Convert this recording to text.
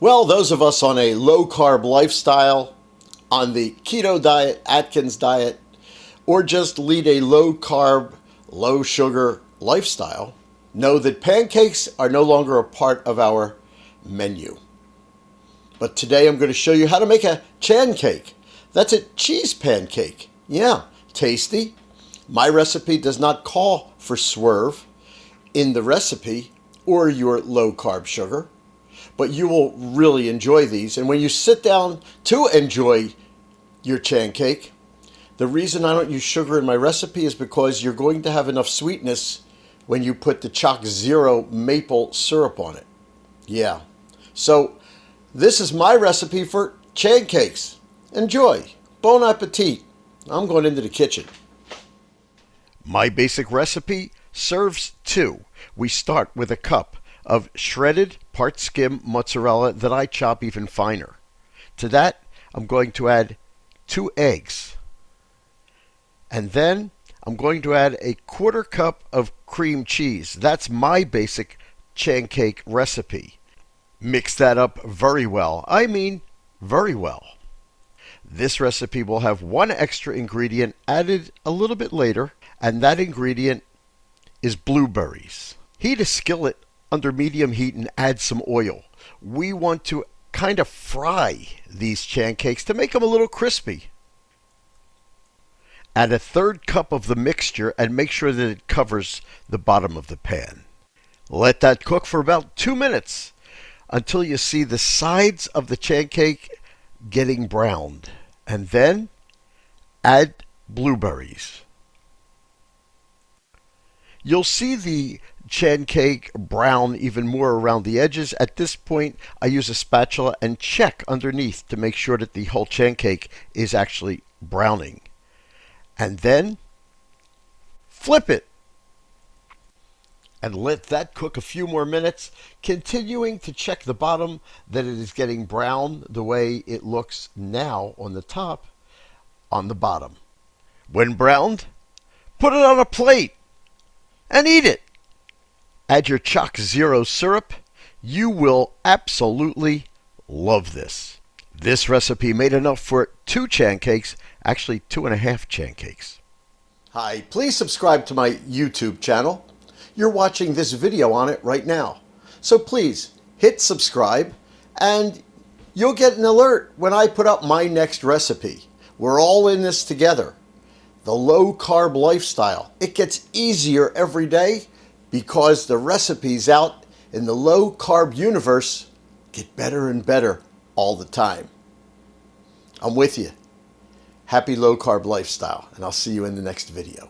Well, those of us on a low carb lifestyle, on the keto diet, Atkins diet, or just lead a low carb, low sugar lifestyle, know that pancakes are no longer a part of our menu. But today I'm going to show you how to make a ChanCake. That's a cheese pancake. Yeah, tasty. My recipe does not call for swerve in the recipe or your low carb sugar, but you will really enjoy these. And when you sit down to enjoy your ChanCake, the reason I don't use sugar in my recipe is because you're going to have enough sweetness when you put the Choc Zero maple syrup on it. Yeah. So this is my recipe for ChanCakes. Enjoy. Bon appetit. I'm going into the kitchen. My basic recipe serves two. We start with a cup of shredded part skim mozzarella that I chop even finer. To that, I'm going to add 2 eggs. And then I'm going to add a 1/4 cup of cream cheese. That's my basic ChanCake recipe. Mix that up very well. I mean, very well. This recipe will have one extra ingredient added a little bit later, and that ingredient is blueberries. Heat a skillet under medium heat and add some oil. We want to kind of fry these ChanCakes to make them a little crispy. Add a 1/3 cup of the mixture and make sure that it covers the bottom of the pan. Let that cook for about 2 minutes until you see the sides of the ChanCake getting browned. And then add blueberries. You'll see the ChanCake brown even more around the edges. At this point, I use a spatula and check underneath to make sure that the whole ChanCake is actually browning. And then flip it and let that cook a few more minutes, continuing to check the bottom that it is getting brown the way it looks now on the top, on the bottom. When browned, put it on a plate and eat it. Add your Choc Zero syrup. You will absolutely love this. This recipe made enough for 2 ChanCakes, actually 2.5 ChanCakes. Hi, please subscribe to my YouTube channel. You're watching this video on it right now. So please hit subscribe and you'll get an alert when I put up my next recipe. We're all in this together. The low carb lifestyle. It gets easier every day because the recipes out in the low carb universe get better and better all the time. I'm with you. Happy low carb lifestyle, and I'll see you in the next video.